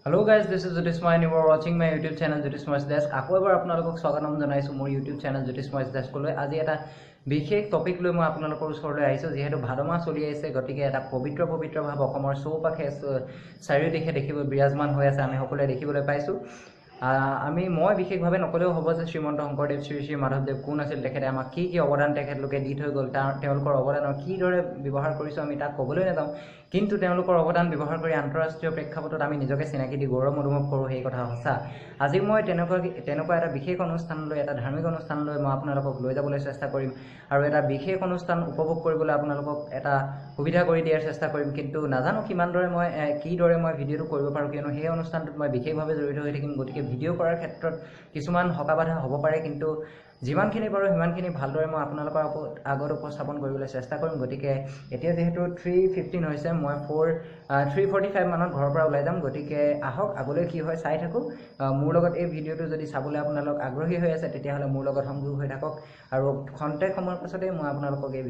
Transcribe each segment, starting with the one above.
Hello guys, this is Jyotismoy. You are watching my YouTube channel Jyotismoy's Desk. আকৌ এবাৰ আপোনালোকক স্বাগতম জনাইছো মোৰ YouTube channel Jyotismoy's Desk লৈ। আজি এটা বিশেষ টপিক লৈ মই আপোনালোকৰ ওচৰলৈ আহিছো যেহেতু ভাদমা চলি আছে গতিকে এটা পবিত্ৰ ভাৱ অসমৰ চৌপাশে চাৰিওদিশে দেখিব বিৰাজমান হৈ আছে আমি সকলোৱে দেখিবলৈ পাইছো। মই বিশেষভাৱে নকলেও হ'ব যে শ্ৰীমন্ত শংকৰদেৱ শ্ৰী মাধৱদেৱ কোন আছিল তেখেতে আমাক কি অৱদান তেখেতলোকে দি থৈ গ'ল তেওঁলোকৰ অৱদানৰ কিদৰে ব্যৱহাৰ কৰিছো আমি তাক ক'বলৈ নাযাওঁ কিন্তু তেওঁলোকৰ অৱদান ব্যৱহাৰ কৰি আন্তঃৰাষ্ট্ৰীয় প্ৰেক্ষাপটত আমি নিজকে চিনাকি দি গৌৰৱ অনুভৱ কৰোঁ সেই কথা সঁচা। আজি মই তেনেকুৱা এটা বিশেষ অনুষ্ঠানলৈ এটা ধাৰ্মিক অনুষ্ঠানলৈ মই আপোনালোকক লৈ যাবলৈ চেষ্টা কৰিম আৰু এটা বিশেষ অনুষ্ঠান উপভোগ কৰিবলৈ আপোনালোকক এটা সুবিধা কৰি দিয়াৰ চেষ্টা কৰিম কিন্তু নাজানো কিদৰে মই ভিডিঅ'টো কৰিব পাৰোঁ কিয়নো সেই অনুষ্ঠানটোত মই বিশেষভাৱে জড়িত হৈ থাকিম গতিকে ভিডিঅ' কৰাৰ ক্ষেত্ৰত কিছুমান হকাবাধা হ'ব পাৰে কিন্তু যিমানখিনি পাৰোঁ সিমানখিনি ভালদৰে মই আপোনালোকৰ আগত উপস্থাপন কৰিবলৈ চেষ্টা কৰিম। গতিকে এতিয়া যিহেতু 3:15 হৈছে মই 3:45 মানত ঘৰৰ পৰা ওলাই যাম গতিকে আহক আগলৈ কি হয় চাই থাকক। মোৰ লগত এই ভিডিঅ'টো যদি চাবলৈ আপোনালোক আগ্ৰহী হৈ আছে তেতিয়াহ'লে মোৰ লগত সংযোগ হৈ থাকক আৰু খন্তেক সময়ৰ পাছতেই মই আপোনালোকক এই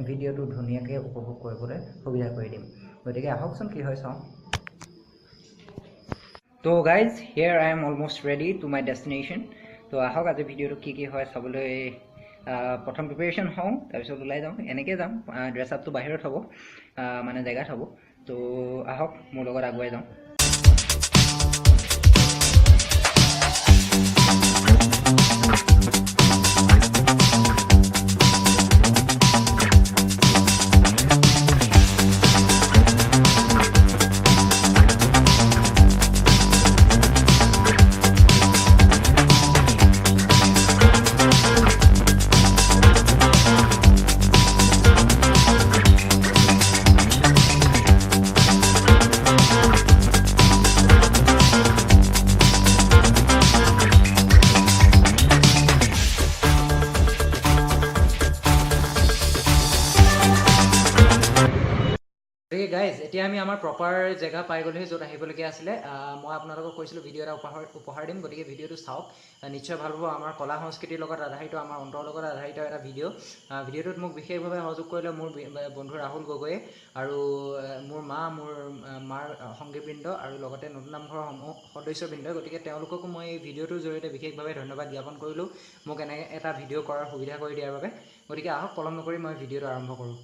ভিডিঅ'টো ধুনীয়াকৈ উপভোগ কৰিবলৈ সুবিধা কৰি দিম। গতিকে আহকচোন কি হয় চাওঁ। তো guys here I am almost ready to my destination. তো আহক আজি ভিডিঅ'টো কি হয় চাবলৈ প্ৰথম প্ৰিপেৰেশ্যন হওঁ তাৰপিছত ওলাই যাওঁ এনেকৈ যাম ড্ৰেছ আপটো বাহিৰত হ'ব মানে জেগাত হ'ব। তো আহক মোৰ লগত আগুৱাই যাওঁ। গাইজ এতিয়া আমি আমাৰ প্ৰপাৰ জেগা পাই গ'লোহি য'ত আহিবলগীয়া আছিলে। মই আপোনালোকক কৈছিলোঁ ভিডিঅ' এটা উপহাৰ দিম গতিকে ভিডিঅ'টো চাওক নিশ্চয় ভাল হ'ব। আমাৰ কলা সংস্কৃতিৰ লগত আধাৰিত আমাৰ অন্তৰ লগত আধাৰিত এটা ভিডিঅ'টোত মোক বিশেষভাৱে সহযোগ কৰিলে মোৰ বন্ধু ৰাহুল গগৈয়ে আৰু মোৰ মাৰ সংগীবৃন্দ আৰু লগতে নতুন নামঘৰৰ সদস্যবৃন্দ। গতিকে তেওঁলোককো মই এই ভিডিঅ'টোৰ জৰিয়তে বিশেষভাৱে ধন্যবাদ জ্ঞাপন কৰিলোঁ মোক এনে এটা ভিডিঅ' কৰাৰ সুবিধা কৰি দিয়াৰ বাবে। গতিকে আহক পলম নকৰি মই ভিডিঅ'টো আৰম্ভ কৰোঁ।